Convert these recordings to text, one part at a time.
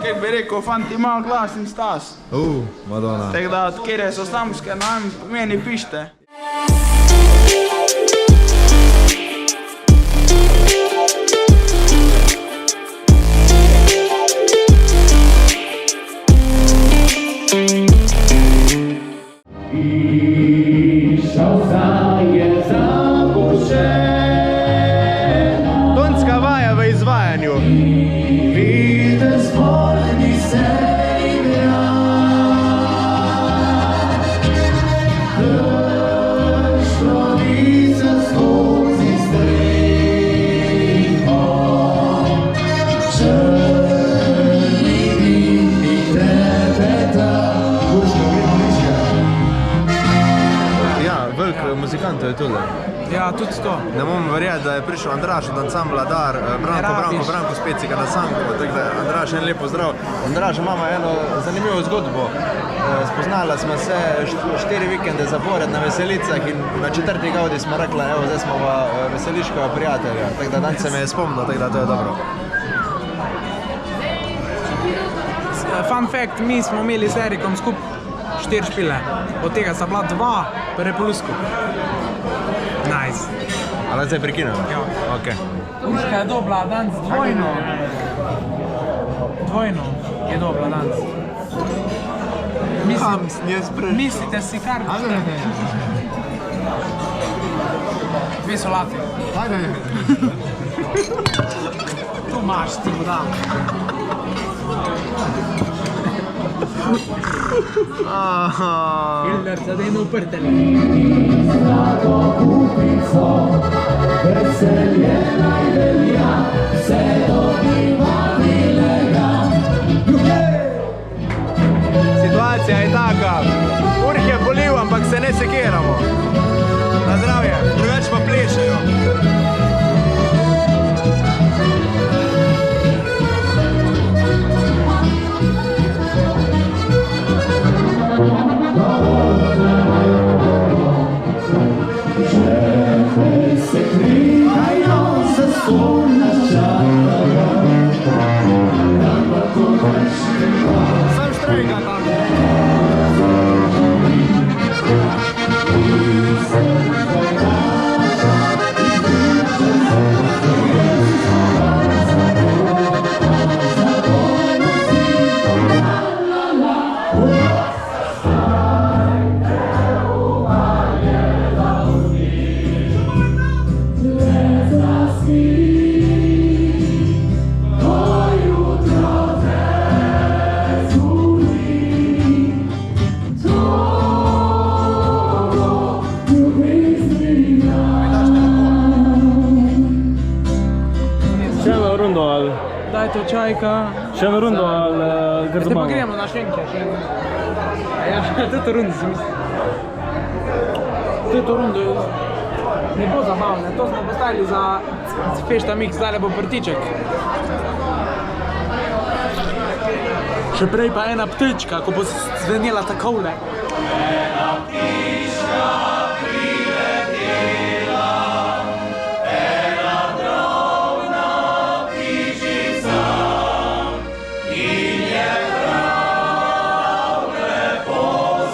kako bi rekel, fanti ima glas in stas. Madonna. Tako da, kjere so slamske, meni pište. Tonska vaja v izvajanju. Muzikantov je tule. Ja, tudi to. Ne bom verjeti, da je prišel Andraž od ansambla Dar, Branko Specika na Sanko, tako da Andraž, en lep pozdrav. Andraž, imamo eno zanimivo zgodbo. Spoznala smo se 4 vikende zapored na veselicah in na 4. gaudi smo rekla, evo, zdaj smo veseliškega prijatelja, tako da dan se me je spomnil, tako da to je dobro. Fun fact, mi smo imeli s Erikom skup 4 špile, od tega sta bila 2 v Repolusku. Nice. Ali zdaj prekinemo? Ja. Ok. Urška je dobila danes dvojno. Dvojno je dobila danes. Mislite si kar... Dve solati. Tu imaš, ti mu dam. Killer, zdaj ne uprteli. Situacija je taka. Urh je bolil, ampak se ne sekiramo. Na zdravje, drugač pa plešejo. Sam štrejga tam. Daj to čajka. Še eno rundo ali gre Zdaj pa gremo na šenke. Ja, to rundo si mislim. To rundo ne bo zabavne. To smo postavili za fešta mix, zdaj bo prtiček. Še prej pa ena ptička, ko bo zvenela takole. Ena ptička priletela, ena drobna ptičica in je prav lepo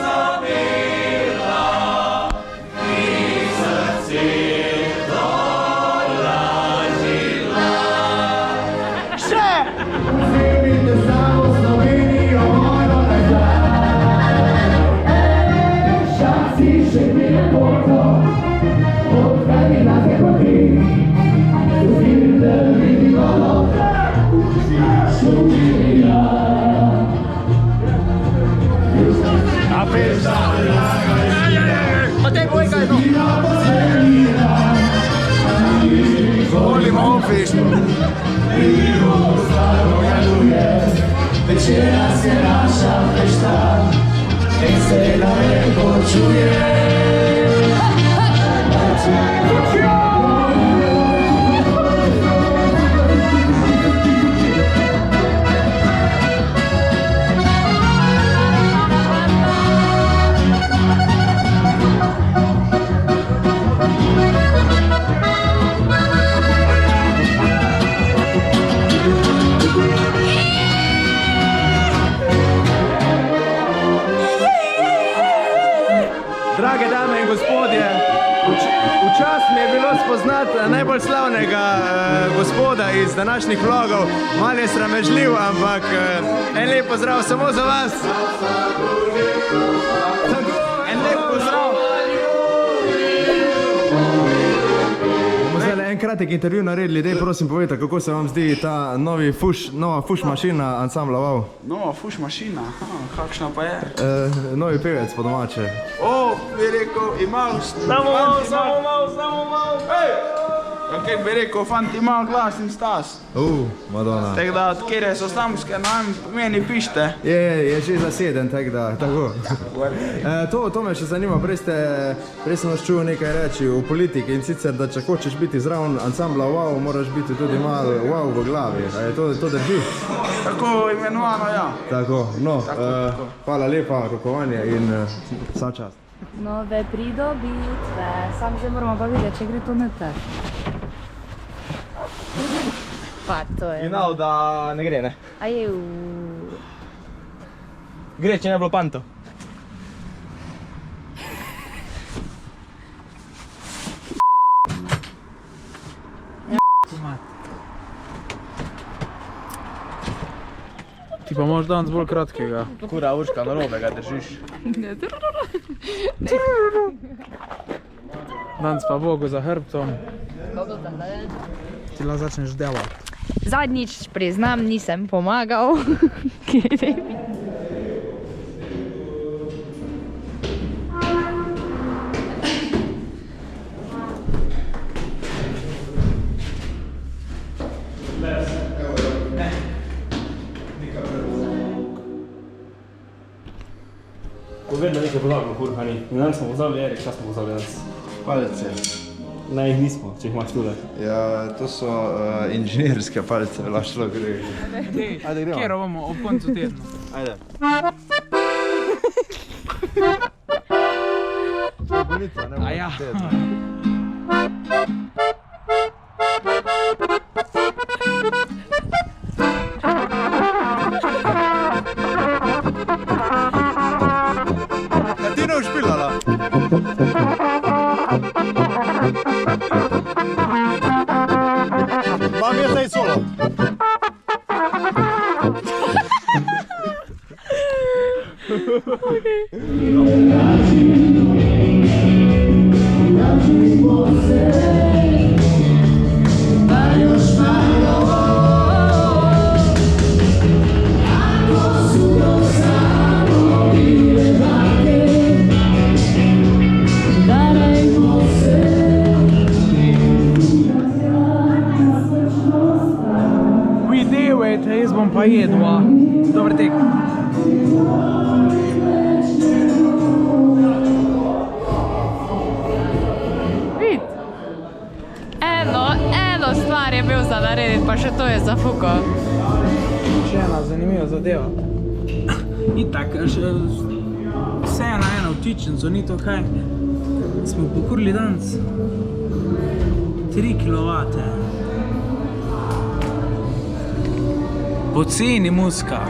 zapela in srce tolažila. Še! Vzemite samo Slovenijo mojo nazaj. Šasi še bile poto, odpravila se poti. Vzemite vidi malo, šumila. A pesa laga Matej, bojka je to! Volimo feštu. Večera se naša fešta, nek se daleko čuje. gospoda iz današnjih vlogov. Malo je sramežljiv, ampak en lep pozdrav samo za vas. En lep pozdrav. Bomo zdaj en kratek intervju naredili, dej prosim povejte, kako se vam zdi ta nova fuš mašina ansambla Wow? Nova fuš mašina, kakšna pa je? Novi pevec po domače. O, bi rekel, imajo... Samo malo. Kako bi rekel, fanti imajo glas in stas. Madonna. Tako da, kjere so slamske, meni pište. Je že zaseden, tako. To me še zanima, prej sem vas čul nekaj reči v politiki in sicer, da če hočeš biti zraven ansambla Wow, moraš biti tudi malo Wow v glavi. A je to drži? Tako imenovano, ja. Tako, hvala lepa, rokovanje in vsa čast. Nove pridobitve, sam zdaj moramo pa videti, če gre to na te. Pa to je. Final, da ne gre, ne? Aju. Gre, če ne bilo panto. Ti pa moraš danes bolj kratkega. Kura, Urška, narobe ga držiš. Danes pa Bogu za hrbtom. Ti lahko začneš delati. Zadnjič, priznam, nisem pomagal. Vedno nekaj pozabimo, kurva ni. In danes smo pozabili, Erik, šta smo pozabili danes? Palce. Ne, jih nismo, če jih imaš tule. Ja, to so inženirske palce, lahko šlo gre. Ajde, gremo. Kjero bomo ob koncu tedna. Ajde. Bonica, ne A ja. Ti ne boš pilala? Imam jaz zdaj solo. Jaz bom pa jedva. Dobar tek. Vid. Eno stvar je bil za narediti, pa še to je zafukal. Še ena zanimiva zadeva. Itak, vse je na eno vtičnico, ni to kaj. Smo pokurili danes 3 kilovate. Poceni muska.